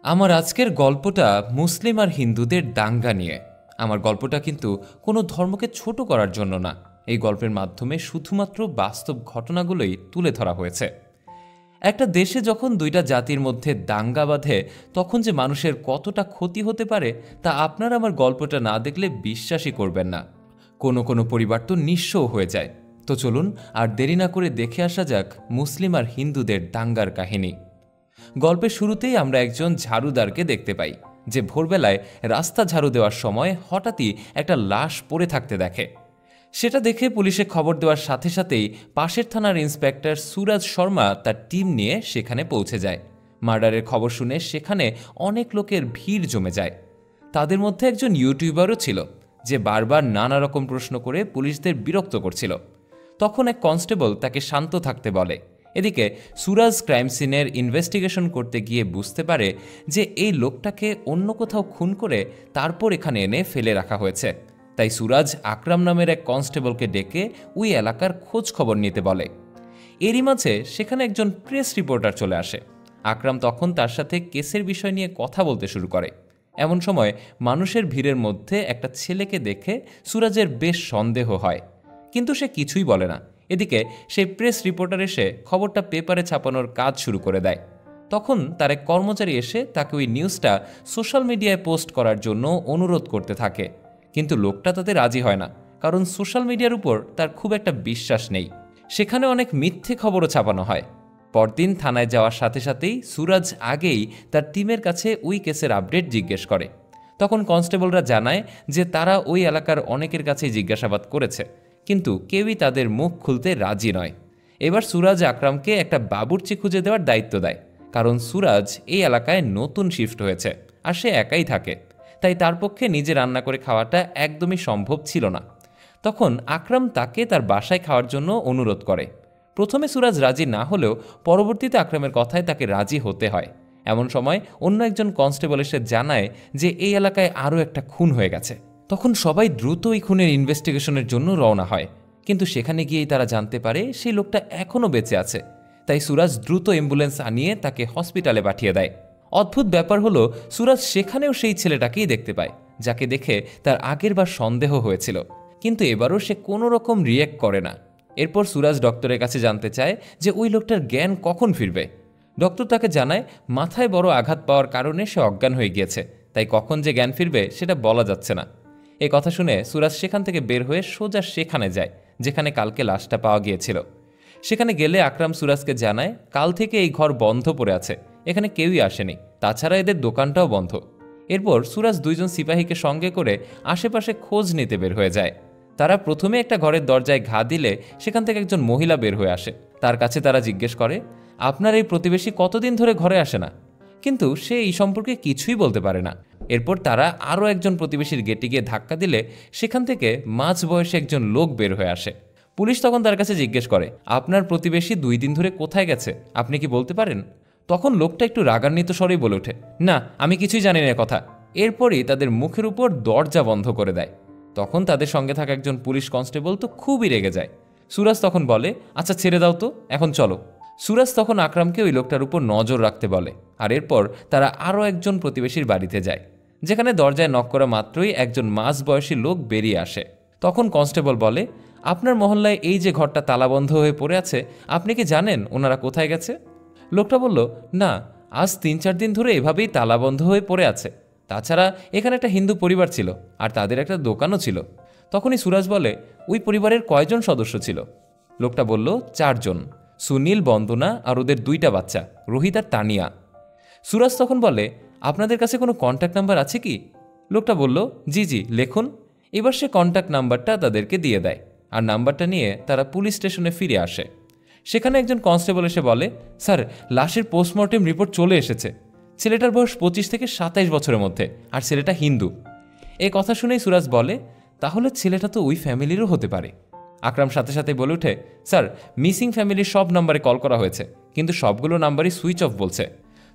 আমার আজকের গল্পটা মুসলিম আর হিন্দুদের দাঙ্গা নিয়ে। আমার গল্পটা কিন্তু কোনো ধর্মকে ছোট করার জন্য না। এই গল্পের মাধ্যমে শুধুমাত্র বাস্তব ঘটনাগুলোই তুলে ধরা হয়েছে। একটা দেশে যখন দুইটা জাতির মধ্যে দাঙ্গা বাঁধে, তখন যে মানুষের কতটা ক্ষতি হতে পারে তা আপনারা আমার গল্পটা না দেখলে বিশ্বাসই করবেন না। কোনো কোনো পরিবার তো নিঃস্বও হয়ে যায়। তো চলুন আর দেরি না করে দেখে আসা যাক মুসলিম আর হিন্দুদের দাঙ্গার কাহিনী। গল্পের শুরুতেই আমরা একজন ঝাড়ুদারকে দেখতে পাই, যে ভোরবেলায় রাস্তা ঝাড়ু দেওয়ার সময় হঠাৎই একটা লাশ পড়ে থাকতে দেখে। সেটা দেখে পুলিশে খবর দেওয়ার সাথে সাথেই পাশের থানার ইন্সপেক্টর সুরাজ শর্মা তার টিম নিয়ে সেখানে পৌঁছে যায়। মার্ডারের খবর শুনে সেখানে অনেক লোকের ভিড় জমে যায়। তাদের মধ্যে একজন ইউটিউবারও ছিল, যে বারবার নানা রকম প্রশ্ন করে পুলিশদের বিরক্ত করছিল। তখন এক কনস্টেবল তাকে শান্ত থাকতে বলে। এদিকে সুরাজ ক্রাইম সিনের ইনভেস্টিগেশন করতে গিয়ে বুঝতে পারে যে এই লোকটাকে অন্য কোথাও খুন করে তারপর এখানে এনে ফেলে রাখা হয়েছে। তাই সুরাজ আকরাম নামের এক কনস্টেবলকে ডেকে ওই এলাকার খোঁজ খবর নিতে বলে। এরই মাঝে সেখানে একজন প্রেস রিপোর্টার চলে আসে। আকরাম তখন তার সাথে কেসের বিষয় নিয়ে কথা বলতে শুরু করে। এমন সময় মানুষের ভিড়ের মধ্যে একটা ছেলেকে দেখে সুরাজের বেশ সন্দেহ হয়, কিন্তু সে কিছুই বলে না। এদিকে সেই প্রেস রিপোর্টার এসে খবরটা পেপারে ছাপানোর কাজ শুরু করে দেয়। তখন তার এক কর্মচারী এসে তাকে ওই নিউজটা সোশ্যাল মিডিয়ায় পোস্ট করার জন্য অনুরোধ করতে থাকে, কিন্তু লোকটা তাতে রাজি হয় না, কারণ সোশ্যাল মিডিয়ার উপর তার খুব একটা বিশ্বাস নেই। সেখানে অনেক মিথ্যে খবরও ছাপানো হয়। পরদিন থানায় যাওয়ার সাথে সাথেই সুরাজ আগেই তার টিমের কাছে ওই কেসের আপডেট জিজ্ঞেস করে। তখন কনস্টেবলরা জানায় যে তারা ওই এলাকার অনেকের কাছেই জিজ্ঞাসাবাদ করেছে, কিন্তু কেউই তাদের মুখ খুলতে রাজি নয়। এবার সুরাজ আকরামকে একটা বাবুর্চি খুঁজে দেওয়ার দায়িত্ব দেয়, কারণ সুরাজ এই এলাকায় নতুন শিফট হয়েছে আর সে একাই থাকে, তাই তার পক্ষে নিজে রান্না করে খাওয়াটা একদমই সম্ভব ছিল না। তখন আকরাম তাকে তার বাসায় খাওয়ার জন্য অনুরোধ করে। প্রথমে সুরাজ রাজি না হলেও পরবর্তীতে আকরামের কথায় তাকে রাজি হতে হয়। এমন সময় অন্য একজন কনস্টেবল এসে জানায় যে এই এলাকায় আরও একটা খুন হয়ে গেছে। তখন সবাই দ্রুত এই খুনের ইনভেস্টিগেশনের জন্য রওনা হয়, কিন্তু সেখানে গিয়েই তারা জানতে পারে সেই লোকটা এখনও বেঁচে আছে। তাই সুরাজ দ্রুত অ্যাম্বুলেন্স আনিয়ে তাকে হসপিটালে পাঠিয়ে দেয়। অদ্ভুত ব্যাপার হলো, সুরাজ সেখানেও সেই ছেলেটাকেই দেখতে পায়, যাকে দেখে তার আগেরবার সন্দেহ হয়েছিল, কিন্তু এবারও সে কোনো রকম রিয়্যাক্ট করে না। এরপর সুরাজ ডক্টরের কাছে জানতে চায় যে ওই লোকটার জ্ঞান কখন ফিরবে। ডক্টর তাকে জানায় মাথায় বড় আঘাত পাওয়ার কারণে সে অজ্ঞান হয়ে গিয়েছে, তাই কখন যে জ্ঞান ফিরবে সেটা বলা যাচ্ছে না। এই কথা শুনে সুরাজ সেখান থেকে বের হয়ে সোজা সেখানে যায় যেখানে কালকে লাশটা পাওয়া গিয়েছিল। সেখানে গেলে আকরাম সুরাজকে জানায় কাল থেকে এই ঘর বন্ধ পড়ে আছে, এখানে কেউই আসেনি, তাছাড়া এদের দোকানটাও বন্ধ। এরপর সুরাজ দুইজন সিপাহীকে সঙ্গে করে আশেপাশে খোঁজ নিতে বের হয়ে যায়। তারা প্রথমে একটা ঘরের দরজায় ঘা দিলে সেখান থেকে একজন মহিলা বের হয়ে আসে। তার কাছে তারা জিজ্ঞেস করে, আপনার এই প্রতিবেশী কতদিন ধরে ঘরে আসে না? কিন্তু সে এই সম্পর্কে কিছুই বলতে পারে না। এরপর তারা আরও একজন প্রতিবেশীর গেটে গিয়ে ধাক্কা দিলে সেখান থেকে মাঝ বয়সে একজন লোক বের হয়ে আসে। পুলিশ তখন তার কাছে জিজ্ঞেস করে, আপনার প্রতিবেশী 2 দিন ধরে কোথায় গেছে, আপনি কি বলতে পারেন? তখন লোকটা একটু রাগান্বিত স্বরেই বলে ওঠে, না, আমি কিছুই জানি না কথা। এরপরই তাদের মুখের উপর দরজা বন্ধ করে দেয়। তখন তাদের সঙ্গে থাকা একজন পুলিশ কনস্টেবল তো খুবই রেগে যায়। সুরাজ তখন বলে, আচ্ছা ছেড়ে দাও তো, এখন চলো। সুরাজ তখন আকরামকে ওই লোকটার উপর নজর রাখতে বলে, আর এরপর তারা আরও একজন প্রতিবেশীর বাড়িতে যায়, যেখানে দরজায় নক করা মাত্রই একজন মাঝবয়সী লোক বেরিয়ে আসে। তখন কনস্টেবল বলে, আপনার মহল্লায় এই যে ঘরটা তালাবন্ধ হয়ে পড়ে আছে, আপনি কি জানেন ওনারা কোথায় গেছে? লোকটা বলল, না, আজ 3-4 দিন ধরে এভাবেই তালাবন্ধ হয়ে পড়ে আছে। তাছাড়া এখানে একটা হিন্দু পরিবার ছিল আর তাদের একটা দোকানও ছিল। তখনই সুরাজ বলে, ওই পরিবারের কয়জন সদস্য ছিল? লোকটা বলল, 4 জন, সুনীল, বন্দনা আর ওদের 2টা বাচ্চা, রোহিত আর তানিয়া। সুরাজ তখন বলে, আপনাদের কাছে কোনো কন্ট্যাক্ট নাম্বার আছে কি? লোকটা বলল, জি জি, লেখুন। এবার সে কন্ট্যাক্ট নাম্বারটা তাদেরকে দিয়ে দেয়, আর নাম্বারটা নিয়ে তারা পুলিশ স্টেশনে ফিরে আসে। সেখানে একজন কনস্টেবল এসে বলে, স্যার, লাশের পোস্টমর্টেম রিপোর্ট চলে এসেছে। ছেলেটার বয়স 25 থেকে 27 বছরের মধ্যে, আর ছেলেটা হিন্দু। এই কথা শুনেই সুরাজ বলে, তাহলে ছেলেটা তো ওই ফ্যামিলিরও হতে পারে। আকরাম সাথে সাথে বলে ওঠে, স্যার, মিসিং ফ্যামিলির সব নাম্বারে কল করা হয়েছে, কিন্তু সবগুলো নাম্বারই সুইচ অফ বলছে।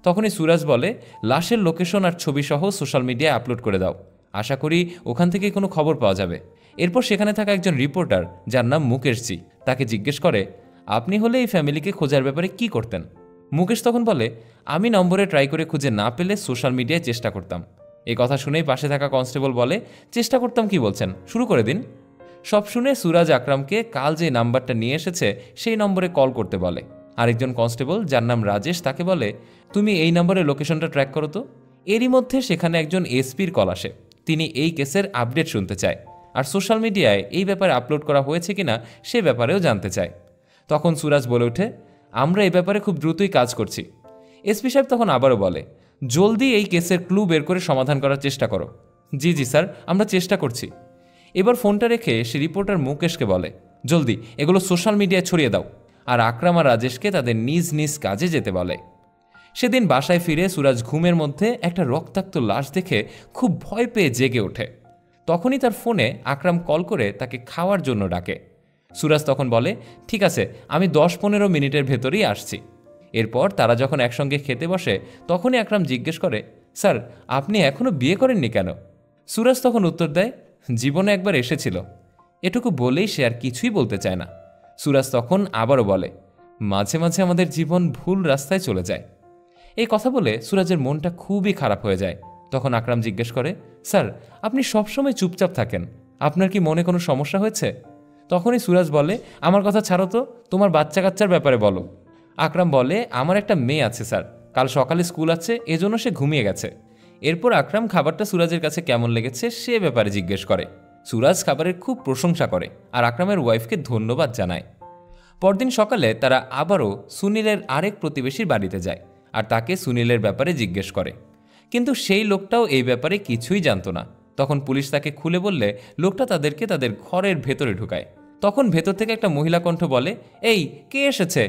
তখনই সুরাজ বলে, লাশের লোকেশন আর ছবি সহ সোশ্যাল মিডিয়ায় আপলোড করে দাও, আশা করি ওখান থেকে কোনো খবর পাওয়া যাবে। এরপর সেখানে থাকা একজন রিপোর্টার, যার নাম মুকেশজি, তাকে জিজ্ঞেস করে, আপনি হলে এই ফ্যামিলিকে খোঁজার ব্যাপারে কি করতেন? মুকেশ তখন বলে, আমি নম্বরে ট্রাই করে খুঁজে না পেলে সোশ্যাল মিডিয়ায় চেষ্টা করতাম। এই কথা শুনেই পাশে থাকা কনস্টেবল বলে, চেষ্টা করতাম কি বলছেন, শুরু করে দিন। সব শুনে সুরাজ আকরামকে কাল যে নাম্বারটা নিয়ে এসেছে সেই নম্বরে কল করতে বলে। আরেকজন কনস্টেবল যার নাম রাজেশ তাকে বলে, তুমি এই নম্বরে লোকেশনটা ট্র্যাক করো তো। এরই মধ্যে সেখানে একজন এসপির কল আসে। তিনি এই কেসের আপডেট শুনতে চায় আর সোশ্যাল মিডিয়ায় এই ব্যাপারে আপলোড করা হয়েছে কিনা সে ব্যাপারেও জানতে চায়। তখন সুরাজ বলে ওঠে, আমরা এই ব্যাপারে খুব দ্রুতই কাজ করছি। এসপি সাহেব তখন আবারও বলে, জলদি এই কেসের ক্লু বের করে সমাধান করার চেষ্টা করো। জি জি স্যার, আমরা চেষ্টা করছি। এবার ফোনটা রেখে সে রিপোর্টার মুকেশকে বলে, জলদি এগুলো সোশ্যাল মিডিয়ায় ছড়িয়ে দাও। আর আকরাম আর রাজেশকে তাদের নিজ নিজ কাজে যেতে বলে। সেদিন বাসায় ফিরে সুরাজ ঘুমের মধ্যে একটা রক্তাক্ত লাশ দেখে খুব ভয় পেয়ে জেগে ওঠে। তখনই তার ফোনে আকরাম কল করে তাকে খাওয়ার জন্য ডাকে। সুরাজ তখন বলে, ঠিক আছে, আমি 10-15 মিনিটের ভেতরেই আসছি। এরপর তারা যখন একসঙ্গে খেতে বসে তখনই আকরাম জিজ্ঞেস করে, স্যার আপনি এখনও বিয়ে করেননি কেন? সুরাজ তখন উত্তর দেয়, জীবনে একবার এসেছিল। এটুকু বলেই সে আর কিছুই বলতে চায় না। সুরাজ তখন আবারও বলে, মাঝে মাঝে আমাদের জীবন ভুল রাস্তায় চলে যায়। এই কথা বলে সুরাজের মনটা খুবই খারাপ হয়ে যায়। তখন আকরাম জিজ্ঞেস করে, স্যার আপনি সবসময় চুপচাপ থাকেন, আপনার কি মনে কোনো সমস্যা হয়েছে? তখনই সুরাজ বলে, আমার কথা ছাড়ো তো, তোমার বাচ্চা কাচ্চার ব্যাপারে বলো। আকরাম বলে, আমার একটা মেয়ে আছে স্যার, কাল সকালে স্কুল আছে, এজন্য সে ঘুমিয়ে গেছে। এরপর আকরাম খাবারটা সুরাজের কাছে কেমন লেগেছে সে ব্যাপারে জিজ্ঞেস করে। সুরাজ খাবারের খুব প্রশংসা করে আর আকরামের ওয়াইফকে ধন্যবাদ জানায়। পরদিন সকালে তারা আবারও সুনীলের আরেক প্রতিবেশীর বাড়িতে যায় আর তাকে সুনীলের ব্যাপারে জিজ্ঞেস করে। কিন্তু সেই লোকটাও এই ব্যাপারে কিছুই জানতো না। তখন পুলিশ তাকে খুলে বললে লোকটা তাদেরকে তাদের ঘরের ভেতরে ঢুকায়। তখন ভেতর থেকে একটা মহিলা কণ্ঠ বলে, এই কে এসেছে?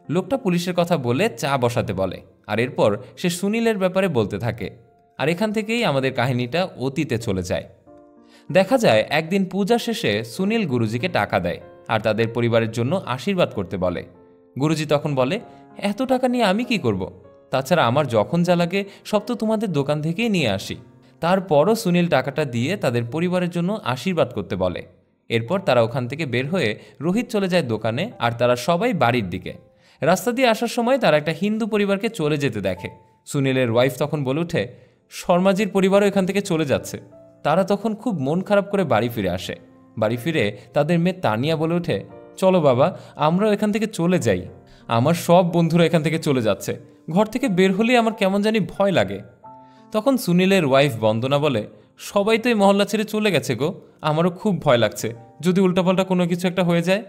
লোকটা পুলিশের কথা বলে চা বসাতে বলে আর এরপর সে সুনীলের ব্যাপারে বলতে থাকে। আর এখান থেকেই আমাদের কাহিনীটা অতীতে চলে যায়। দেখা যায় একদিন পূজা শেষে সুনীল গুরুজিকে টাকা দেয় আর তাদের পরিবারের জন্য আশীর্বাদ করতে বলে। গুরুজি তখন বলে, এত টাকা নিয়ে আমি কি করব? তাছাড়া আমার যখন যা লাগে সব তো তোমাদের দোকান থেকেই নিয়ে আসি। তারপরও সুনীল টাকাটা দিয়ে তাদের পরিবারের জন্য আশীর্বাদ করতে বলে। এরপর তারা ওখান থেকে বের হয়ে রোহিত চলে যায় দোকানে আর তারা সবাই বাড়ির দিকে। রাস্তা দিয়ে আসার সময় তারা একটা হিন্দু পরিবারকে চলে যেতে দেখে। সুনীলের ওয়াইফ তখন বলে ওঠে, শর্মাজির পরিবারও এখান থেকে চলে যাচ্ছে। তারা তখন খুব মন খারাপ করে বাড়ি ফিরে আসে। বাড়ি ফিরে তাদের মেয়ে তানিয়া বলে ওঠে, চলো বাবা, আমরাও এখান থেকে চলে যাই। আমার সব বন্ধুরা এখান থেকে চলে যাচ্ছে, ঘর থেকে বের হলেই আমার কেমন জানি ভয় লাগে। তখন সুনীলের ওয়াইফ বন্দনা বলে, সবাই তো এই মহল্লা ছেড়ে চলে গেছে গো, আমারও খুব ভয় লাগছে, যদি উল্টাপাল্টা কোনো কিছু একটা হয়ে যায়।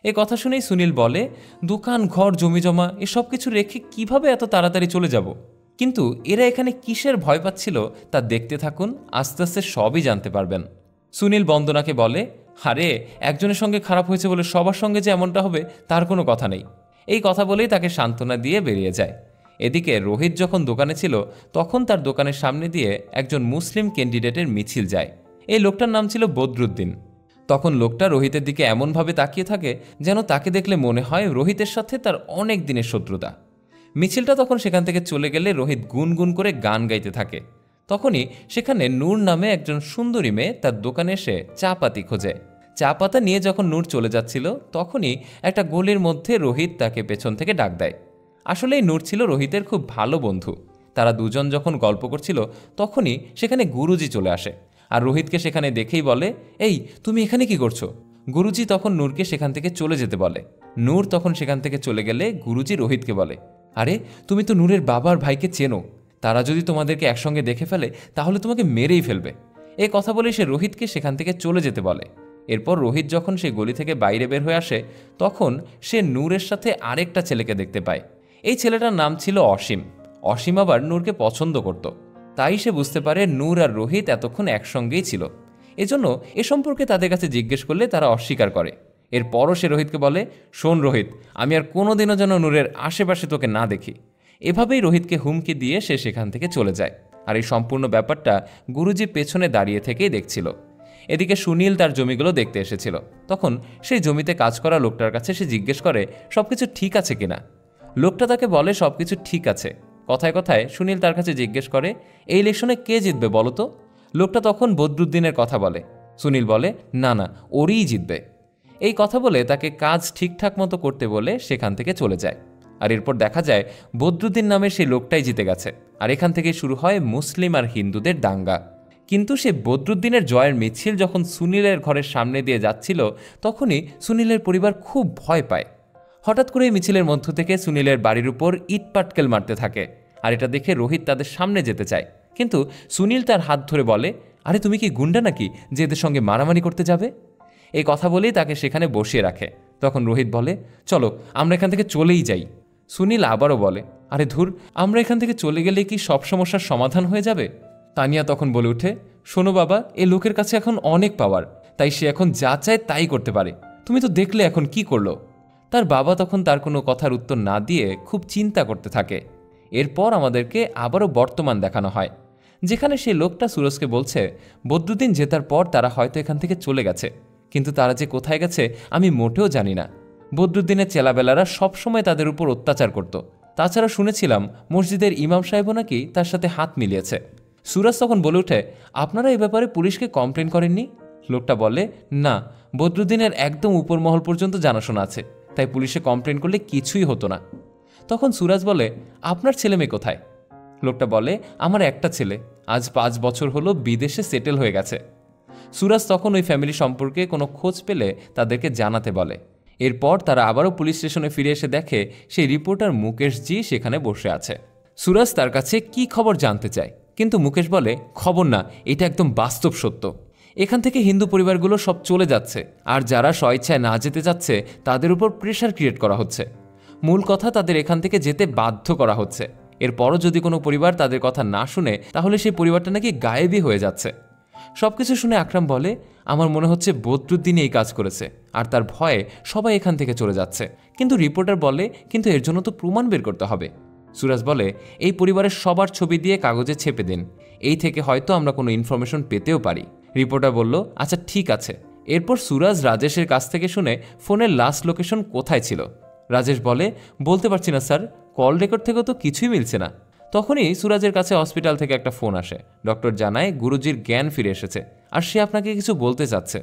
এই কথা শুনেই সুনীল বলে, দোকান ঘর জমি জমা এসব কিছু রেখে কিভাবে এত তাড়াতাড়ি চলে যাব? কিন্তু এরা এখানে কিসের ভয় পাচ্ছিল তা দেখতে থাকুন, আস্তে আস্তে সবই জানতে পারবেন। সুনীল বন্দনাকে বলে, আরে একজনের সঙ্গে খারাপ হয়েছে বলে সবার সঙ্গে যে এমনটা হবে তার কোনো কথা নেই। এই কথা বলেই তাকে সান্ত্বনা দিয়ে বেরিয়ে যায়। এদিকে রোহিত যখন দোকানে ছিল তখন তার দোকানের সামনে দিয়ে একজন মুসলিম ক্যান্ডিডেটের মিছিল যায়। এই লোকটার নাম ছিল বদরুদ্দিন। তখন লোকটা রোহিতের দিকে এমনভাবে তাকিয়ে থাকে যেন তাকে দেখলে মনে হয় রোহিতের সাথে তার অনেক দিনের শত্রুতা। মিছিলটা তখন সেখান থেকে চলে গেলে রোহিত গুনগুন করে গান গাইতে থাকে। তখনই সেখানে নূর নামে একজন সুন্দরী মেয়ে তার দোকানে এসে চা পাতি খোঁজে। চা পাতা নিয়ে যখন নূর চলে যাচ্ছিল তখনই একটা গলির মধ্যে রোহিত তাকে পেছন থেকে ডাক দেয়। আসলেই নূর ছিল রোহিতের খুব ভালো বন্ধু। তারা দুজন যখন গল্প করছিল তখনই সেখানে গুরুজি চলে আসে আর রোহিতকে সেখানে দেখেই বলে, এই তুমি এখানে কি করছো? গুরুজি তখন নূরকে সেখান থেকে চলে যেতে বলে। নূর তখন সেখান থেকে চলে গেলে গুরুজি রোহিতকে বলে, আরে তুমি তো নূরের বাবার ভাইকে চেনো, তারা যদি তোমাদেরকে একসঙ্গে দেখে ফেলে তাহলে তোমাকে মেরেই ফেলবে। এই কথা বলে সে রোহিতকে সেখান থেকে চলে যেতে বলে। এরপর রোহিত যখন সেই গলি থেকে বাইরে বের হয়ে আসে তখন সে নূরের সাথে আরেকটা ছেলেকে দেখতে পায়। এই ছেলেটার নাম ছিল অসীম। অসীম আবার নূরকে পছন্দ করত, তাই সে বুঝতে পারে নূর আর রোহিত এতক্ষণ একসঙ্গেই ছিল। এজন্য এ সম্পর্কে তাদের কাছে জিজ্ঞেস করলে তারা অস্বীকার করে। এরপরও সে রোহিতকে বলে, শোন রোহিত, আমি আর কোনোদিনও যেন নূরের আশেপাশে তোকে না দেখি। এভাবেই রোহিতকে হুমকি দিয়ে সে সেখান থেকে চলে যায়। আর এই সম্পূর্ণ ব্যাপারটা গুরুজি পেছনে দাঁড়িয়ে থেকেই দেখছিল। এদিকে সুনীল তার জমিগুলো দেখতে এসেছিল। তখন সেই জমিতে কাজ করা লোকটার কাছে সে জিজ্ঞেস করে সবকিছু ঠিক আছে কিনা। লোকটা তাকে বলে সবকিছু ঠিক আছে। কথায় কথায় সুনীল তার কাছে জিজ্ঞেস করে, এই ইলেকশনে কে জিতবে বলো তো? লোকটা তখন বদরুদ্দিনের কথা বলে। সুনীল বলে, না না, ওরই জিতবে। এই কথা বলে তাকে কাজ ঠিকঠাক মতো করতে বলে সেখান থেকে চলে যায়। আর এরপর দেখা যায় বদরুদ্দিন নামের সেই লোকটাই জিতে গেছে। আর এখান থেকে শুরু হয় মুসলিম আর হিন্দুদের দাঙ্গা। কিন্তু সে বদরুদ্দিনের জয়ের মিছিল যখন সুনীলের ঘরের সামনে দিয়ে যাচ্ছিল, তখনই সুনীলের পরিবার খুব ভয় পায়। হঠাৎ করে এই মিছিলের মধ্য থেকে সুনীলের বাড়ির উপর ইট পাটকেল মারতে থাকে। আর এটা দেখে রোহিত তাদের সামনে যেতে চায়, কিন্তু সুনীল তার হাত ধরে বলে, আরে তুমি কি গুন্ডা নাকি যে এদের সঙ্গে মারামারি করতে যাবে? এই কথা বলেই তাকে সেখানে বসিয়ে রাখে। তখন রোহিত বলে, চলো আমরা এখান থেকে চলেই যাই। সুনীল আবারও বলে, আরে ধুর, আমরা এখান থেকে চলে গেলে কি সব সমস্যার সমাধান হয়ে যাবে? তানিয়া তখন বলে ওঠে, শোনো বাবা, এ লোকের কাছে এখন অনেক পাওয়ার, তাই সে এখন যা চায় তাই করতে পারে। তুমি তো দেখলে এখন কি করলো। তার বাবা তখন তার কোনো কথার উত্তর না দিয়ে খুব চিন্তা করতে থাকে। এরপর আমাদেরকে আবারও বর্তমান দেখানো হয়, যেখানে সেই লোকটা সুরজকে বলছে বদরুদ্দিন জেতার পর তারা হয়তো এখান থেকে চলে গেছে, কিন্তু তারা যে কোথায় গেছে আমি মোটেও জানি না। বদরুদ্দিনের চেলাবেলারা সবসময় তাদের উপর অত্যাচার করত। তাছাড়া শুনেছিলাম মসজিদের ইমাম সাহেবও নাকি তার সাথে হাত মিলিয়েছে। সুরজ তখন বলে ওঠে, আপনারা এ ব্যাপারে পুলিশকে কমপ্লেন করেননি? লোকটা বলে, না, বদরুদ্দিনের একদম উপর মহল পর্যন্ত জানাশোনা আছে, তাই পুলিশে কমপ্লেন করলে কিছুই হতো না। তখন সুরাজ বলে, আপনার ছেলে মেয়ে কোথায়? লোকটা বলে, আমার একটা ছেলে, আজ 5 বছর হলো বিদেশে সেটেল হয়ে গেছে। সুরাজ তখন ওই ফ্যামিলি সম্পর্কে কোনো খোঁজ পেলে তাদেরকে জানাতে বলে। এরপর তারা আবারও পুলিশ স্টেশনে ফিরে এসে দেখে সেই রিপোর্টার মুকেশ জি সেখানে বসে আছে। সুরাজ তার কাছে কি খবর জানতে চায়, কিন্তু মুকেশ বলে, খবর না, এটা একদম বাস্তব সত্য। এখান থেকে হিন্দু পরিবারগুলো সব চলে যাচ্ছে, আর যারা স্বেচ্ছায় না যেতে যাচ্ছে তাদের উপর প্রেশার ক্রিয়েট করা হচ্ছে। মূল কথা, তাদের এখান থেকে যেতে বাধ্য করা হচ্ছে। এরপরও যদি কোনো পরিবার তাদের কথা না শুনে, তাহলে সেই পরিবারটা নাকি গায়েবই হয়ে যাচ্ছে। সবকিছু শুনে আকরাম বলে, আমার মনে হচ্ছে বদরুদ্দিন এই কাজ করেছে, আর তার ভয়ে সবাই এখান থেকে চলে যাচ্ছে। কিন্তু রিপোর্টার বলে, কিন্তু এর জন্য তো প্রমাণ বের করতে হবে। সুরাজ বলে, এই পরিবারের সবার ছবি দিয়ে কাগজে ছেপে দিন, এই থেকে হয়তো আমরা কোনো ইনফরমেশন পেতেও পারি। রিপোর্টার বলল, আচ্ছা ঠিক আছে। এরপর সুরাজ রাজেশের কাছ থেকে শুনে ফোনের লাস্ট লোকেশন কোথায় ছিল। রাজেশ বলে, বলতে পারছি না স্যার, কল রেকর্ড থেকেও তো কিছুই মিলছে না। তখনই সুরাজের কাছে হসপিটাল থেকে একটা ফোন আসে। ডক্টর জানায় গুরুজির জ্ঞান ফিরে এসেছে, আর সে আপনাকে কিছু বলতে চাচ্ছে।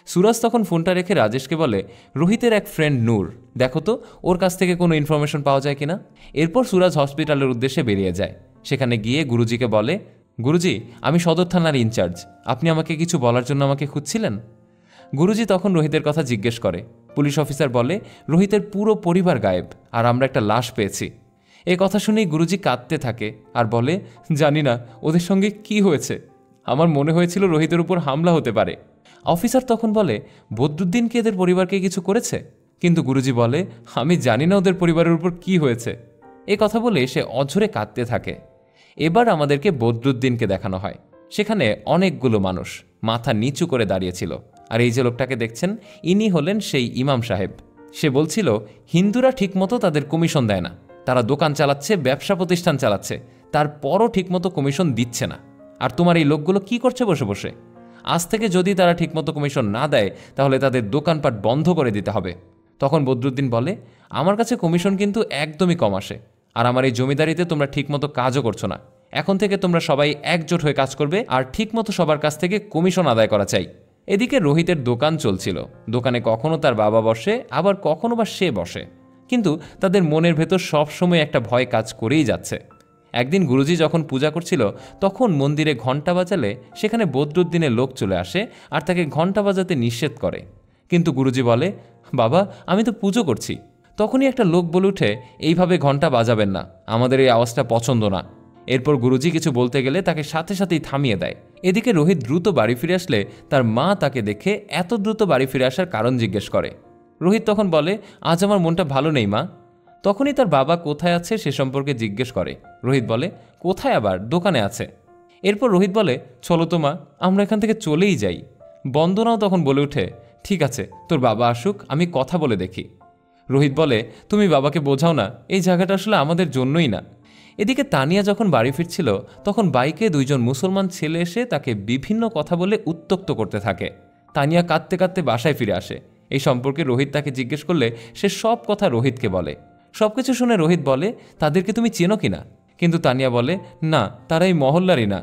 সুরাজ তখন ফোনটা রেখে রাজেশকে বলে, রোহিতের এক ফ্রেন্ড নূর, দেখো তো ওর কাছ থেকে কোনো ইনফরমেশন পাওয়া যায় কিনা। এরপর সুরাজ হসপিটালের উদ্দেশ্যে বেরিয়ে যায়। সেখানে গিয়ে গুরুজিকে বলে, গুরুজি, আমি সদর থানার ইনচার্জ, আপনি আমাকে কিছু বলার জন্য আমাকে খুঁজছিলেন? গুরুজি তখন রোহিতের কথা জিজ্ঞেস করে। পুলিশ অফিসার বলে, রোহিতের পুরো পরিবার গায়েব, আর আমরা একটা লাশ পেয়েছি। এ কথা শুনেই গুরুজি কাঁদতে থাকে আর বলে, জানি না ওদের সঙ্গে কি হয়েছে, আমার মনে হয়েছিল রোহিতের উপর হামলা হতে পারে। অফিসার তখন বলে, বদরুদ্দিন কি এদের পরিবারকে কিছু করেছে? কিন্তু গুরুজি বলে, আমি জানি না ওদের পরিবারের উপর কি হয়েছে। এ কথা বলে সে অঝরে কাঁদতে থাকে। এবার আমাদেরকে বদরুদ্দিনকে দেখানো হয়। সেখানে অনেকগুলো মানুষ মাথা নিচু করে দাঁড়িয়েছিল, আর এই যে লোকটাকে দেখছেন, ইনি হলেন সেই ইমাম সাহেব। সে বলছিল, হিন্দুরা ঠিকমতো তাদের কমিশন দেয় না, তারা দোকান চালাচ্ছে, ব্যবসা প্রতিষ্ঠান চালাচ্ছে, তারপরও ঠিকমতো কমিশন দিচ্ছে না। আর তোমার এই লোকগুলো কি করছে বসে বসে? আজ থেকে যদি তারা ঠিকমতো কমিশন না দেয়, তাহলে তাদের দোকানপাট বন্ধ করে দিতে হবে। তখন বদরুদ্দিন বলে, আমার কাছে কমিশন কিন্তু একদমই কম আসে, আর আমার এই জমিদারিতে তোমরা ঠিকমতো কাজও করছো না। এখন থেকে তোমরা সবাই একজোট হয়ে কাজ করবে, আর ঠিকমতো সবার কাছ থেকে কমিশন আদায় করা চাই। এদিকে রোহিতের দোকান চলছিল। দোকানে কখনো তার বাবা বসে, আবার কখনো বা সে বসে, কিন্তু তাদের মনের ভেতর সবসময় একটা ভয় কাজ করেই যাচ্ছে। একদিন গুরুজি যখন পূজা করছিল, তখন মন্দিরে ঘণ্টা বাজালে সেখানে বদরুদ্দিনের লোক চলে আসে আর তাকে ঘণ্টা বাজাতে নিষেধ করে। কিন্তু গুরুজি বলে, বাবা, আমি তো পুজো করছি। তখনই একটা লোক বলে উঠে, এইভাবে ঘণ্টা বাজাবেন না, আমাদের এই আওয়াজটা পছন্দ না। এরপর গুরুজি কিছু বলতে গেলে তাকে সাথে সাথেই থামিয়ে দেয়। এদিকে রোহিত দ্রুত বাড়ি ফিরে আসলে তার মা তাকে দেখে এত দ্রুত বাড়ি ফিরে আসার কারণ জিজ্ঞেস করে। রোহিত তখন বলে, আজ আমার মনটা ভালো নেই মা। তখনই তার বাবা কোথায় আছে সে সম্পর্কে জিজ্ঞেস করে। রোহিত বলে, কোথায় আবার, দোকানে আছে। এরপর রোহিত বলে, চলো তো মা, আমরা এখান থেকে চলেই যাই। বন্দনাও তখন বলে ওঠে, ঠিক আছে, তোর বাবা আসুক, আমি কথা বলে দেখি। রোহিত বলে, তুমি বাবাকে বোঝাও না, এই জায়গাটা আসলে আমাদের জন্যই না। এদিকে তানিয়া যখন বাড়ি ফিরছিল, তখন বাইকে 2 জন মুসলমান ছেলে এসে তাকে বিভিন্ন কথা বলে উত্ত্যক্ত করতে থাকে। তানিয়া কাঁদতে কাঁদতে বাসায় ফিরে আসে। এই সম্পর্কে রোহিত তাকে জিজ্ঞেস করলে সে সব কথা রোহিতকে বলে। সবকিছু শুনে রোহিত বলে, তাদেরকে তুমি চেনো কিনা? কিন্তু তানিয়া বলে, না, তারা এই মহল্লারই না।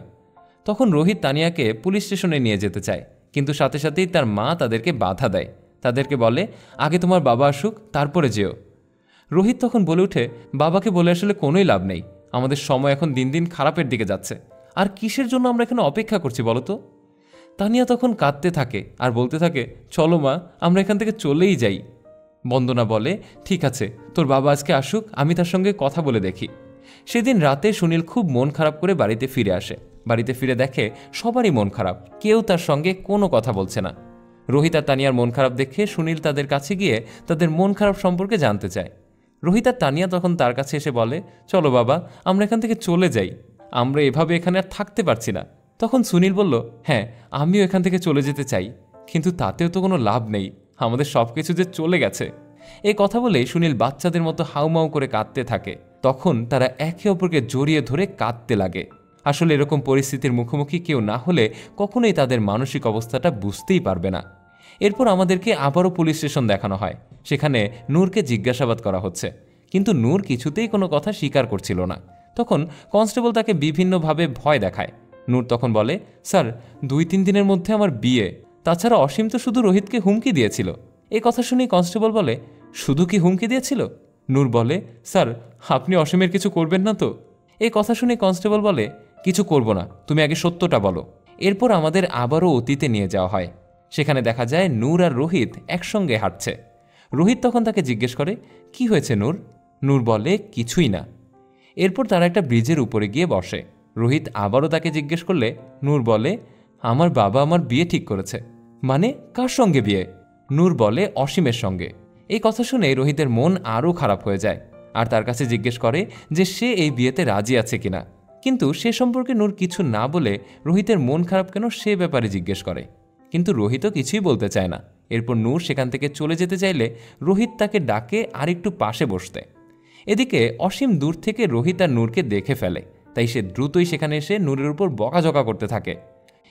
তখন রোহিত তানিয়াকে পুলিশ স্টেশনে নিয়ে যেতে চায়, কিন্তু সাথে সাথেই তার মা তাদেরকে বাধা দেয়। তাদেরকে বলে, আগে তোমার বাবা আসুক, তারপরে যেও। রোহিত তখন বলে উঠে, বাবাকে বলে আসলে কোনোই লাভ নেই, আমাদের সময় এখন দিন দিন খারাপের দিকে যাচ্ছে, আর কিসের জন্য আমরা এখানে অপেক্ষা করছি বলো তো। তানিয়া তখন কাঁদতে থাকে আর বলতে থাকে, চলো মা, আমরা এখান থেকে চলেই যাই। বন্দনা বলে, ঠিক আছে, তোর বাবা আজকে আসুক, আমি তার সঙ্গে কথা বলে দেখি। সেদিন রাতে সুনীল খুব মন খারাপ করে বাড়িতে ফিরে আসে। বাড়িতে ফিরে দেখে সবারই মন খারাপ, কেউ তার সঙ্গে কোনো কথা বলছে না। রোহিত আর তানিয়ার মন খারাপ দেখে সুনীল তাদের কাছে গিয়ে তাদের মন খারাপ সম্পর্কে জানতে চায়। রোহিত আর তানিয়া তখন তার কাছে এসে বলে, চলো বাবা, আমরা এখান থেকে চলে যাই, আমরা এভাবে এখানে আর থাকতে পারছি না। তখন সুনীল বলল, হ্যাঁ, আমিও এখান থেকে চলে যেতে চাই, কিন্তু তাতেও তো কোনো লাভ নেই, আমাদের সব কিছু যে চলে গেছে। এই কথা বলে সুনীল বাচ্চাদের মতো হাউমাউ করে কাঁদতে থাকে। তখন তারা একে অপরকে জড়িয়ে ধরে কাঁদতে লাগে। আসলে এরকম পরিস্থিতির মুখোমুখি কেউ না হলে কখনোই তাদের মানসিক অবস্থাটা বুঝতেই পারবে না। এরপর আমাদেরকে আবারও পুলিশ স্টেশন দেখানো হয়। সেখানে নূরকে জিজ্ঞাসাবাদ করা হচ্ছে, কিন্তু নূর কিছুতেই কোনো কথা স্বীকার করছিল না। তখন কনস্টেবল তাকে বিভিন্নভাবে ভয় দেখায়। নূর তখন বলে, স্যার, 2-3 দিনের মধ্যে আমার বিয়ে, তাছাড়া অসীম তো শুধু রোহিতকে হুমকি দিয়েছিল। এই কথা শুনে কনস্টেবল বলে, শুধু কি হুমকি দিয়েছিল? নূর বলে, স্যার, আপনি অসীমের কিছু করবেন না তো? এই কথা শুনে কনস্টেবল বলে, কিছু করব না, তুমি আগে সত্যটা বলো। এরপর আমাদের আবারও অতীতে নিয়ে যাওয়া হয়। সেখানে দেখা যায় নূর আর রোহিত একসঙ্গে হাঁটছে। রোহিত তখন তাকে জিজ্ঞেস করে, কি হয়েছে নূর? নূর বলে, কিছুই না। এরপর তারা একটা ব্রিজের উপরে গিয়ে বসে। রোহিত আবারও তাকে জিজ্ঞেস করলে নূর বলে, আমার বাবা আমার বিয়ে ঠিক করেছে। মানে, কার সঙ্গে বিয়ে? নূর বলে, অসীমের সঙ্গে। এই কথা শুনে রোহিতের মন আরও খারাপ হয়ে যায় আর তার কাছে জিজ্ঞেস করে যে সে এই বিয়েতে রাজি আছে কিনা। কিন্তু সে সম্পর্কে নূর কিছু না বলে রোহিতের মন খারাপ কেন সে ব্যাপারে জিজ্ঞেস করে, কিন্তু রোহিতও কিছুই বলতে চায় না। এরপর নূর সেখান থেকে চলে যেতে চাইলে রোহিত তাকে ডাকে আর একটু পাশে বসতে। এদিকে অসীম দূর থেকে রোহিত আর নূরকে দেখে ফেলে, তাই সে দ্রুতই সেখানে এসে নূরের উপর বকাঝকা করতে থাকে।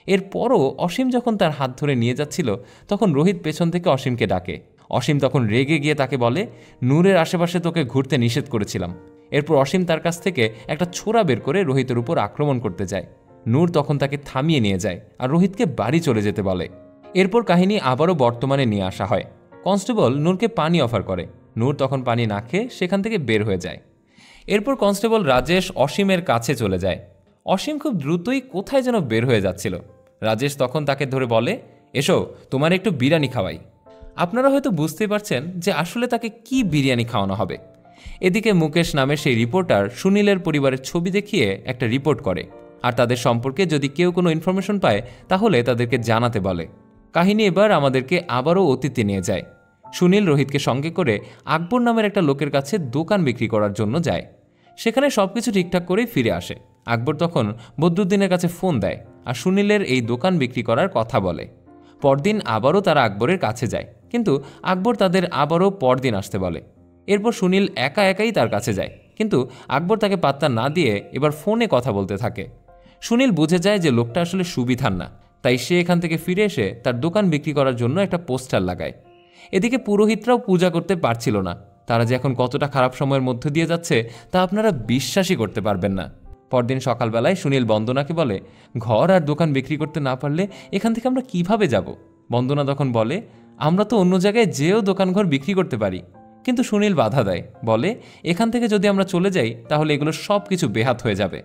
এরপরও অসীম যখন তার হাত ধরে নিয়ে যাচ্ছিল তখন রোহিত পেছন থেকে অসীমকে ডাকে। অসীম তখন রেগে গিয়ে তাকে বলে, নূরের আশেপাশে তোকে ঘুরতে নিষেধ করেছিলাম। এরপর অসীম তার কাছ থেকে একটা ছোরা বের করে রোহিতের উপর আক্রমণ করতে যায়। নূর তখন তাকে থামিয়ে নিয়ে যায় আর রোহিতকে বাড়ি চলে যেতে বলে। এরপর কাহিনী আবারও বর্তমানে নিয়ে আসা হয়। কনস্টেবল নূরকে পানি অফার করে। নূর তখন পানি না খেয়ে সেখান থেকে বের হয়ে যায়। এরপর কনস্টেবল রাজেশ অসীমের কাছে চলে যায়। অসীম খুব দ্রুতই কোথায় যেন বের হয়ে যাচ্ছিল। রাজেশ তখন তাকে ধরে বলে, এসো, তোমার একটু বিরিয়ানি খাওয়াই। আপনারা হয়তো বুঝতেই পারছেন যে আসলে তাকে কি বিরিয়ানি খাওয়ানো হবে। এদিকে মুকেশ নামের সেই রিপোর্টার সুনীলের পরিবারের ছবি দেখিয়ে একটা রিপোর্ট করে আর তাদের সম্পর্কে যদি কেউ কোনো ইনফরমেশন পায় তাহলে তাদেরকে জানাতে বলে। কাহিনী এবার আমাদেরকে আবারও অতীতে নিয়ে যায়। সুনীল রোহিতকে সঙ্গে করে আকবর নামের একটা লোকের কাছে দোকান বিক্রি করার জন্য যায়। সেখানে সবকিছু ঠিকঠাক করেই ফিরে আসে। আকবর তখন বদরুদ্দিনের কাছে ফোন দেয় আর সুনীলের এই দোকান বিক্রি করার কথা বলে। পরদিন আবারও তারা আকবরের কাছে যায়, কিন্তু আকবর তাদের আবারও পরদিন আসতে বলে। এরপর সুনীল একা একাই তার কাছে যায়, কিন্তু আকবর তাকে পাত্তা না দিয়ে এবার ফোনে কথা বলতে থাকে। সুনীল বুঝে যায় যে লোকটা আসলে সুবিধার না, তাই সে এখান থেকে ফিরে এসে তার দোকান বিক্রি করার জন্য একটা পোস্টার লাগায়। এদিকে পুরোহিতরাও পূজা করতে পারছিল না। তারা যে এখন কতটা খারাপ সময়ের মধ্য দিয়ে যাচ্ছে তা আপনারা বিশ্বাসই করতে পারবেন না। পরদিন সকালবেলায় সুনীল বন্দনাকে বলে, ঘর আর দোকান বিক্রি করতে না পারলে এখান থেকে আমরা কিভাবে যাব? বন্দনা তখন বলে, আমরা তো অন্য জায়গায় যেও দোকানঘর বিক্রি করতে পারি। কিন্তু সুনীল বাধা দেয়, বলে, এখান থেকে যদি আমরা চলে যাই তাহলে এগুলো সব কিছু বেহাত হয়ে যাবে।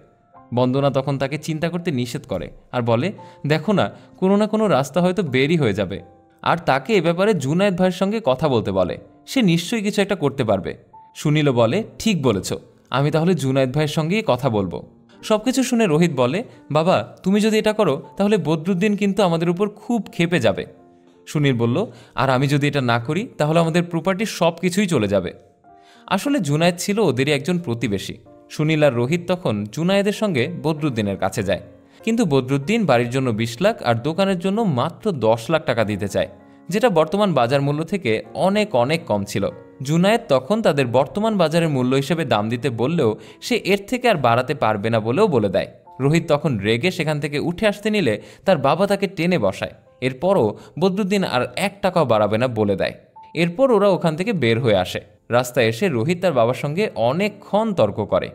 বন্দনা তখন তাকে চিন্তা করতে নিষেধ করে আর বলে, দেখো না, কোনো না কোনো রাস্তা হয়তো বেরই হয়ে যাবে। আর তাকে এ ব্যাপারে জুনায়েদ ভাইয়ের সঙ্গে কথা বলতে বলে, সে নিশ্চয়ই কিছু একটা করতে পারবে। সুনীলও বলে, ঠিক বলেছ, আমি তাহলে জুনায়েদ ভাইয়ের সঙ্গেই কথা বলবো। সবকিছু শুনে রোহিত বলে, বাবা, তুমি যদি এটা করো তাহলে বদরুদ্দিন কিন্তু আমাদের উপর খুব ক্ষেপে যাবে। সুনীল বলল, আর আমি যদি এটা না করি তাহলে আমাদের প্রপার্টির সব কিছুই চলে যাবে। আসলে জুনায়েদ ছিল ওদেরই একজন প্রতিবেশী। সুনীল আর রোহিত তখন জুনায়েদের সঙ্গে বদরুদ্দিনের কাছে যায়, কিন্তু বদরুদ্দিন বাড়ির জন্য 20 লাখ আর দোকানের জন্য মাত্র 10 লাখ টাকা দিতে চায়, যেটা বর্তমান বাজার মূল্য থেকে অনেক অনেক কম ছিল। জুনায়েদ তখন তাদের বর্তমান বাজারের মূল্য হিসেবে দাম দিতে বললেও সে এর থেকে আর বাড়াতে পারবে না বলেও বলে দেয়। রোহিত তখন রেগে সেখান থেকে উঠে আসতে নিলে তার বাবা তাকে টেনে বসায়। এরপরও বদরুদ্দিন আর 1 টাকাও বাড়াবে না বলে দেয়। এরপর ওরা ওখান থেকে বের হয়ে আসে। রাস্তায় এসে রোহিত তার বাবার সঙ্গে অনেকক্ষণ তর্ক করে।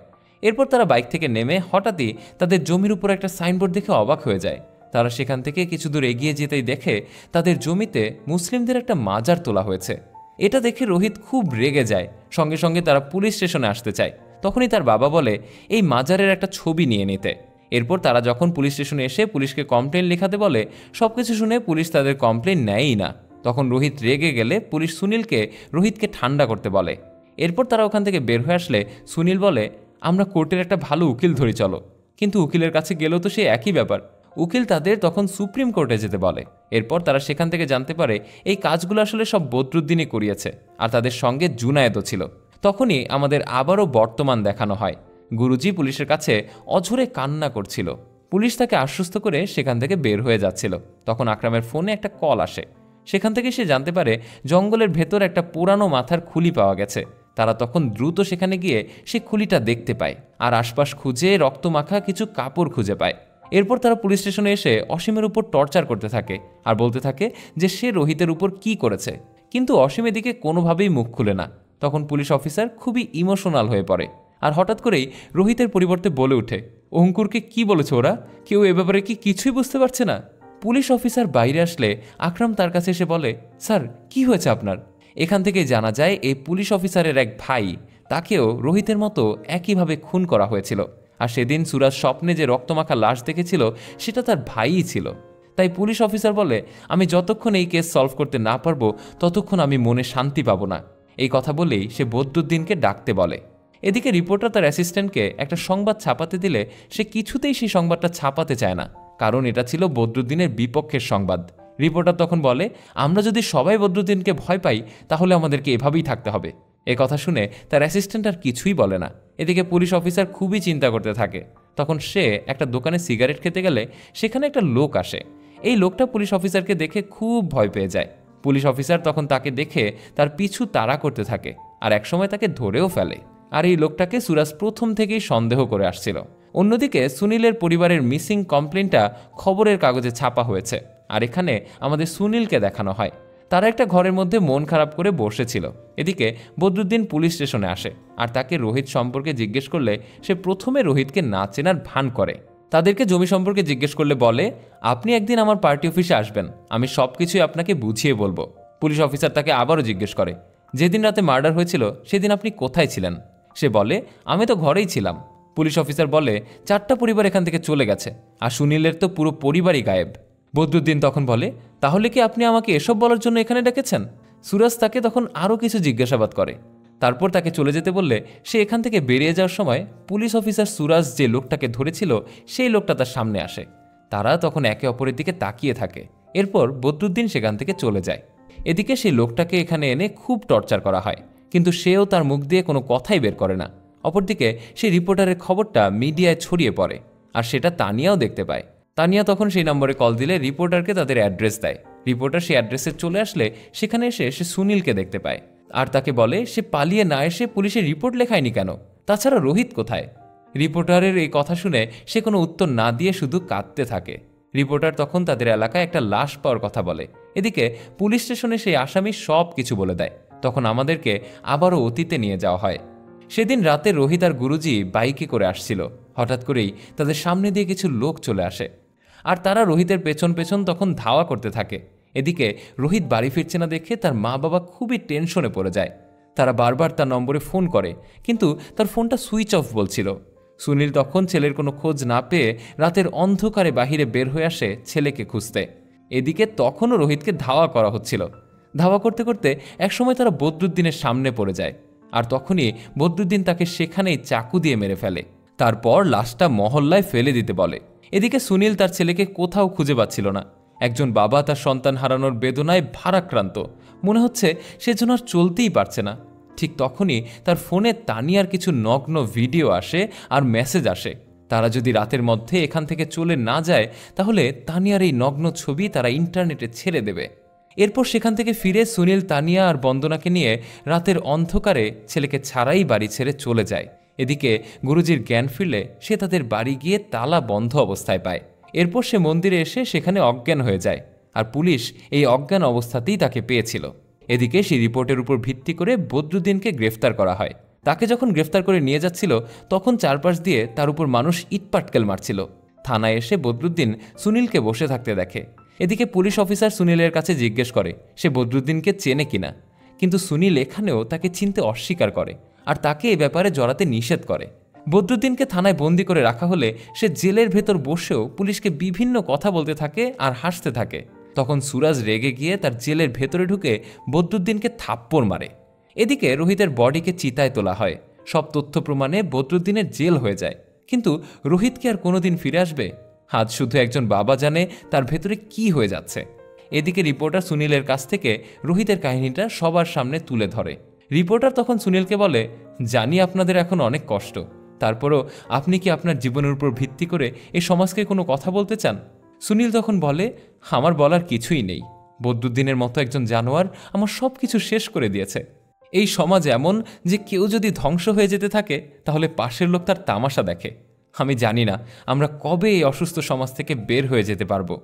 এরপর তারা বাইক থেকে নেমে হঠাৎই তাদের জমির উপর একটা সাইনবোর্ড দেখে অবাক হয়ে যায়। তারা সেখান থেকে কিছু দূর এগিয়ে যেতেই দেখে তাদের জমিতে মুসলিমদের একটা মাজার তোলা হয়েছে। এটা দেখে রোহিত খুব রেগে যায়। সঙ্গে সঙ্গে তারা পুলিশ স্টেশনে আসতে চায়। তখনই তার বাবা বলে এই মাজারের একটা ছবি নিয়ে নিতে। এরপর তারা যখন পুলিশ স্টেশনে এসে পুলিশকে কমপ্লেন লেখাতে বলে, সবকিছু শুনে পুলিশ তাদের কমপ্লেন নেয়ই না। তখন রোহিত রেগে গেলে পুলিশ সুনীলকে রোহিতকে ঠান্ডা করতে বলে। এরপর তারা ওখান থেকে বের হয়ে আসলে সুনীল বলে, আমরা কোর্টের একটা ভালো উকিল ধরি চলো। কিন্তু উকিলের কাছে গেলেও তো সে একই ব্যাপার। উকিল তাদের তখন সুপ্রিম কোর্টে যেতে বলে। এরপর তারা সেখান থেকে জানতে পারে এই কাজগুলো আসলে সব বদরুদ্দিনই করিয়েছে, আর তাদের সঙ্গে জুনায়েদও ছিল। তখনই আমাদের আবারও বর্তমান দেখানো হয়। গুরুজি পুলিশের কাছে অঝরে কান্না করছিল। পুলিশ তাকে আশ্বস্ত করে সেখান থেকে বের হয়ে যাচ্ছিল। তখন আকরামের ফোনে একটা কল আসে। সেখান থেকে সে জানতে পারে জঙ্গলের ভেতর একটা পুরানো মাথার খুলি পাওয়া গেছে। তারা তখন দ্রুত সেখানে গিয়ে সে খুলিটা দেখতে পায়, আর আশপাশ খুঁজে রক্তমাখা কিছু কাপড় খুঁজে পায়। এরপর তারা পুলিশ স্টেশনে এসে অসীমের উপর টর্চার করতে থাকে আর বলতে থাকে যে সে রোহিতের উপর কি করেছে। কিন্তু অসীম এদিকে কোনোভাবেই মুখ খুলে না। তখন পুলিশ অফিসার খুবই ইমোশনাল হয়ে পড়ে, আর হঠাৎ করেই রোহিতের পরিবর্তে বলে ওঠে, অঙ্কুরকে কি বলেছে ওরা? কেউ এ ব্যাপারে কি কিছুই বুঝতে পারছে না? পুলিশ অফিসার বাইরে আসলে আকরাম তার কাছে এসে বলে, স্যার কি হয়েছে আপনার? এখান থেকে জানা যায় এই পুলিশ অফিসারের এক ভাই, তাকেও রোহিতের মতো একইভাবে খুন করা হয়েছিল। আর সেদিন সুরাজ স্বপ্নে যে রক্তমাখা লাশ দেখেছিল সেটা তার ভাইই ছিল। তাই পুলিশ অফিসার বলে, আমি যতক্ষণ এই কেস সলভ করতে না পারবো ততক্ষণ আমি মনে শান্তি পাবো না। এই কথা বলেই সে বদরুদ্দিনকে ডাকতে বলে। এদিকে রিপোর্টার তার অ্যাসিস্ট্যান্টকে একটা সংবাদ ছাপাতে দিলে সে কিছুতেই সেই সংবাদটা ছাপাতে চায় না, কারণ এটা ছিল বদরুদ্দিনের বিপক্ষের সংবাদ। রিপোর্টার তখন বলে, আমরা যদি সবাই বদরুদ্দিনকে ভয় পাই তাহলে আমাদেরকে এভাবেই থাকতে হবে। এ কথা শুনে তার অ্যাসিস্ট্যান্ট আর কিছুই বলে না। এদিকে পুলিশ অফিসার খুবই চিন্তা করতে থাকে। তখন সে একটা দোকানে সিগারেট খেতে গেলে সেখানে একটা লোক আসে। এই লোকটা পুলিশ অফিসারকে দেখে খুব ভয় পেয়ে যায়। পুলিশ অফিসার তখন তাকে দেখে তার পিছু তাড়া করতে থাকে, আর একসময় তাকে ধরেও ফেলে। আর এই লোকটাকে সুরাজ প্রথম থেকেই সন্দেহ করে আসছিল। অন্যদিকে সুনীলের পরিবারের মিসিং কমপ্লেনটা খবরের কাগজে ছাপা হয়েছে, আর এখানে আমাদের সুনীলকে দেখানো হয়। তারা একটা ঘরের মধ্যে মন খারাপ করে বসেছিল। এদিকে বদরুদ্দিন পুলিশ স্টেশনে আসে, আর তাকে রোহিত সম্পর্কে জিজ্ঞেস করলে সে প্রথমে রোহিতকে না চেনার ভান করে। তাদেরকে জমি সম্পর্কে জিজ্ঞেস করলে বলে, আপনি একদিন আমার পার্টি অফিসে আসবেন, আমি সব কিছুই আপনাকে বুঝিয়ে বলবো। পুলিশ অফিসার তাকে আবারও জিজ্ঞেস করে, যেদিন রাতে মার্ডার হয়েছিল সেদিন আপনি কোথায় ছিলেন? সে বলে, আমি তো ঘরেই ছিলাম। পুলিশ অফিসার বলে, 4টা পরিবার এখান থেকে চলে গেছে, আর সুনীলের তো পুরো পরিবারই গায়েব। বদরুদ্দিন তখন বলে, তাহলে কি আপনি আমাকে এসব বলার জন্য এখানে ডেকেছেন? সুরাজ তাকে তখন আরও কিছু জিজ্ঞাসাবাদ করে। তারপর তাকে চলে যেতে বললে সে এখান থেকে বেরিয়ে যাওয়ার সময় পুলিশ অফিসার সুরাজ যে লোকটাকে ধরেছিল সেই লোকটা তার সামনে আসে। তারা তখন একে অপরের দিকে তাকিয়ে থাকে। এরপর বদরুদ্দিন সেখান থেকে চলে যায়। এদিকে সেই লোকটাকে এখানে এনে খুব টর্চার করা হয়, কিন্তু সেও তার মুখ দিয়ে কোনো কথাই বের করে না। অপরদিকে সেই রিপোর্টারের খবরটা মিডিয়ায় ছড়িয়ে পড়ে, আর সেটা তানিয়াও দেখতে পায়। তানিয়া তখন সেই নম্বরে কল দিলে রিপোর্টারকে তাদের অ্যাড্রেস দেয়। রিপোর্টার সেই অ্যাড্রেসে চলে আসলে সেখানে এসে সে সুনীলকে দেখতে পায়, আর তাকে বলে সে পালিয়ে না এসে পুলিশের রিপোর্ট লেখায়নি কেন, তাছাড়া রোহিত কোথায়? রিপোর্টারের এই কথা শুনে সে কোনো উত্তর না দিয়ে শুধু কাঁদতে থাকে। রিপোর্টার তখন তাদের এলাকায় একটা লাশ পাওয়ার কথা বলে। এদিকে পুলিশ স্টেশনে সেই আসামি সব কিছু বলে দেয়। তখন আমাদেরকে আবারও অতীতে নিয়ে যাওয়া হয়। সেদিন রাতে রোহিত আর গুরুজি বাইকে করে আসছিল। হঠাৎ করেই তাদের সামনে দিয়ে কিছু লোক চলে আসে, আর তারা রোহিতের পেছন পেছন তখন ধাওয়া করতে থাকে। এদিকে রোহিত বাড়ি ফিরছে না দেখে তার মা বাবা খুবই টেনশনে পড়ে যায়। তারা বারবার তার নম্বরে ফোন করে, কিন্তু তার ফোনটা সুইচ অফ বলছিল। সুনীল তখন ছেলের কোনো খোঁজ না পেয়ে রাতের অন্ধকারে বাহিরে বের হয়ে আসে ছেলেকে খুঁজতে। এদিকে তখনও রোহিতকে ধাওয়া করা হচ্ছিল। ধাওয়া করতে করতে একসময় তারা বদরুদ্দিনের সামনে পড়ে যায়, আর তখনই বদরুদ্দিন তাকে সেখানেই চাকু দিয়ে মেরে ফেলে। তারপর লাশটা মহল্লায় ফেলে দিতে বলে। এদিকে সুনীল তার ছেলেকে কোথাও খুঁজে পাচ্ছিল না। একজন বাবা তার সন্তান হারানোর বেদনায় ভারাক্রান্ত, মনে হচ্ছে সে যেন আর চলতেই পারছে না। ঠিক তখনই তার ফোনে তানিয়ার কিছু নগ্ন ভিডিও আসে আর মেসেজ আসে। তারা যদি রাতের মধ্যে এখান থেকে চলে না যায় তাহলে তানিয়ার এই নগ্ন ছবি তারা ইন্টারনেটে ছেড়ে দেবে। এরপর সেখান থেকে ফিরে সুনীল তানিয়া আর বন্দনাকে নিয়ে রাতের অন্ধকারে ছেলেকে ছাড়াই বাড়ি ছেড়ে চলে যায়। এদিকে গুরুজির জ্ঞান ফিরলে সে তাদের বাড়ি গিয়ে তালা বন্ধ অবস্থায় পায়। এরপর সে মন্দিরে এসে সেখানে অজ্ঞান হয়ে যায়, আর পুলিশ এই অজ্ঞান অবস্থাতেই তাকে পেয়েছিল। এদিকে সেই রিপোর্টের উপর ভিত্তি করে বদরুদ্দিনকে গ্রেফতার করা হয়। তাকে যখন গ্রেফতার করে নিয়ে যাচ্ছিল তখন চারপাশ দিয়ে তার উপর মানুষ ইটপাটকেল মারছিল। থানায় এসে বদরুদ্দিন সুনীলকে বসে থাকতে দেখে। এদিকে পুলিশ অফিসার সুনীলের কাছে জিজ্ঞেস করে সে বদরুদ্দিনকে চেনে কিনা, কিন্তু সুনীল এখানেও তাকে চিনতে অস্বীকার করে আর তাকে এ ব্যাপারে জড়াতে নিষেধ করে। বদরুদ্দিনকে থানায় বন্দি করে রাখা হলে সে জেলের ভেতর বসেও পুলিশকে বিভিন্ন কথা বলতে থাকে আর হাসতে থাকে। তখন সুরাজ রেগে গিয়ে তার জেলের ভেতরে ঢুকে বদরুদ্দিনকে থাপ্পড় মারে। এদিকে রোহিতের বডিকে চিতায় তোলা হয়। সব তথ্য প্রমাণে বদরুদ্দিনের জেল হয়ে যায়। কিন্তু রোহিত কি আর কোনোদিন ফিরে আসবে? আজ শুধু একজন বাবা জানে তার ভেতরে কি হয়ে যাচ্ছে। এদিকে রিপোর্টার সুনীলের কাছ থেকে রোহিতের কাহিনীটা সবার সামনে তুলে ধরে। রিপোর্টার তখন সুনীলকে বলে, জানি আপনাদের এখন অনেক কষ্ট, তারপরও আপনি কি আপনার জীবনের উপর ভিত্তি করে এই সমাজকে কোনো কথা বলতে চান? সুনীল তখন বলে, আমার বলার কিছুই নেই। বদরুদ্দিনের মতো একজন জানোয়ার আমার সব কিছু শেষ করে দিয়েছে। এই সমাজ এমন যে কেউ যদি ধ্বংস হয়ে যেতে থাকে তাহলে পাশের লোক তার তামাশা দেখে। আমি জানি না আমরা কবে এই অসুস্থ সমাজ থেকে বের হয়ে যেতে পারবো।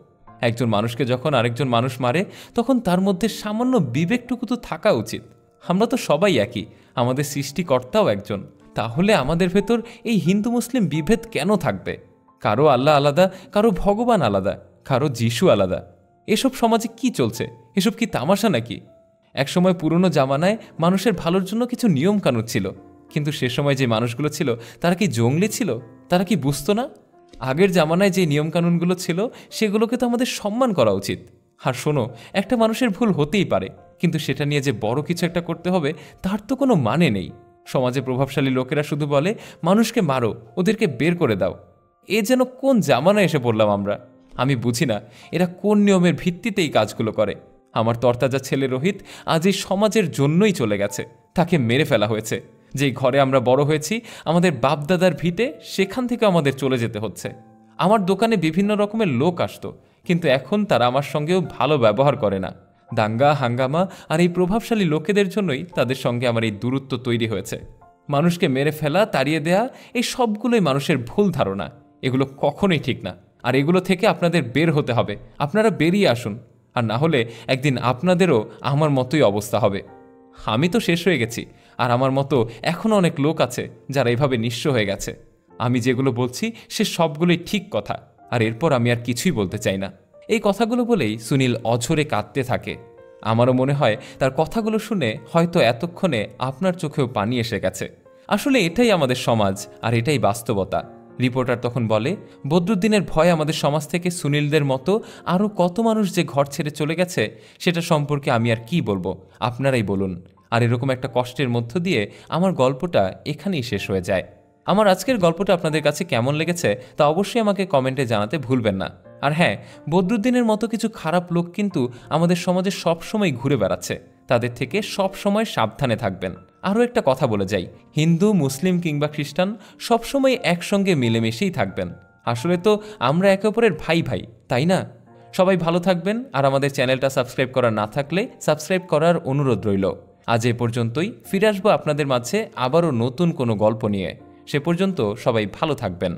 একজন মানুষকে যখন আরেকজন মানুষ মারে তখন তার মধ্যে সামান্য বিবেকটুকু তো থাকা উচিত। আমরা তো সবাই একই, আমাদের সৃষ্টিকর্তাও একজন। তাহলে আমাদের ভেতর এই হিন্দু মুসলিম বিভেদ কেন থাকবে? কারো আল্লাহ আলাদা, কারো ভগবান আলাদা, কারো যিশু আলাদা। এসব সমাজে কি চলছে? এসব কি তামাশা নাকি? একসময় পুরনো জামানায় মানুষের ভালোর জন্য কিছু নিয়ম কানুন ছিল, কিন্তু সে সময় যে মানুষগুলো ছিল তারা কি জঙ্গলি ছিল? তারা কি বুঝতো না? আগের জামানায় যে নিয়মকানুনগুলো ছিল সেগুলোকে তো আমাদের সম্মান করা উচিত। আর শোনো, একটা মানুষের ভুল হতেই পারে, কিন্তু সেটা নিয়ে যে বড় কিছু একটা করতে হবে তার তো কোনো মানে নেই। সমাজে প্রভাবশালী লোকেরা শুধু বলে, মানুষকে মারো, ওদেরকে বের করে দাও। এ যেন কোন জামানায় এসে পড়লাম আমরা? আমি বুঝি না এরা কোন নিয়মের ভিত্তিতে এই কাজগুলো করে। আমার তরতাজা ছেলে রোহিত আজ এই সমাজের জন্যই চলে গেছে। তাকে মেরে ফেলা হয়েছে। যেই ঘরে আমরা বড় হয়েছি, আমাদের বাপদাদার ভিটে, সেখান থেকে আমাদের চলে যেতে হচ্ছে। আমার দোকানে বিভিন্ন রকমের লোক আসতো, কিন্তু এখন তারা আমার সঙ্গেও ভালো ব্যবহার করে না। দাঙ্গা হাঙ্গামা আর এই প্রভাবশালী লোকেদের জন্যই তাদের সঙ্গে আমার এই দূরত্ব তৈরি হয়েছে। মানুষকে মেরে ফেলা, তাড়িয়ে দেয়া, এই সবগুলোই মানুষের ভুল ধারণা। এগুলো কখনোই ঠিক না। আর এগুলো থেকে আপনাদের বের হতে হবে। আপনারা বেরিয়ে আসুন, আর না হলে একদিন আপনাদেরও আমার মতোই অবস্থা হবে। আমি তো শেষ হয়ে গেছি, আর আমার মতো এখনও অনেক লোক আছে যারা এভাবে নিঃস্ব হয়ে গেছে। আমি যেগুলো বলছি সে সবগুলোই ঠিক কথা, আর এরপর আমি আর কিছুই বলতে চাই না। এই কথাগুলো বলেই সুনীল অঝরে কাঁদতে থাকে। আমারও মনে হয় তার কথাগুলো শুনে হয়তো এতক্ষণে আপনার চোখেও পানি এসে গেছে। আসলে এটাই আমাদের সমাজ, আর এটাই বাস্তবতা। রিপোর্টার তখন বলে, বদরুদ্দিনের ভয় আমাদের সমাজ থেকে সুনীলদের মতো আরও কত মানুষ যে ঘর ছেড়ে চলে গেছে সেটা সম্পর্কে আমি আর কি বলবো, আপনারাই বলুন। আর এরকম একটা কষ্টের মধ্য দিয়ে আমার গল্পটা এখানেই শেষ হয়ে যায়। আমার আজকের গল্পটা আপনাদের কাছে কেমন লেগেছে তা অবশ্যই আমাকে কমেন্টে জানাতে ভুলবেন না। আর হ্যাঁ, বদরুদ্দিনের মতো কিছু খারাপ লোক কিন্তু আমাদের সমাজে সবসময় ঘুরে বেড়াচ্ছে। তাদের থেকে সবসময় সাবধানে থাকবেন। আরও একটা কথা বলে যাই, হিন্দু, মুসলিম কিংবা খ্রিস্টান সবসময় একসঙ্গে মিলেমিশেই থাকবেন। আসলে তো আমরা একে অপরের ভাই ভাই, তাই না? সবাই ভালো থাকবেন, আর আমাদের চ্যানেলটা সাবস্ক্রাইব করা না থাকলে সাবস্ক্রাইব করার অনুরোধ রইল। আজ এ পর্যন্তই। ফিরে আসবো আপনাদের মাঝে আবারও নতুন কোনো গল্প নিয়ে। সে পর্যন্ত সবাই ভালো থাকবেন।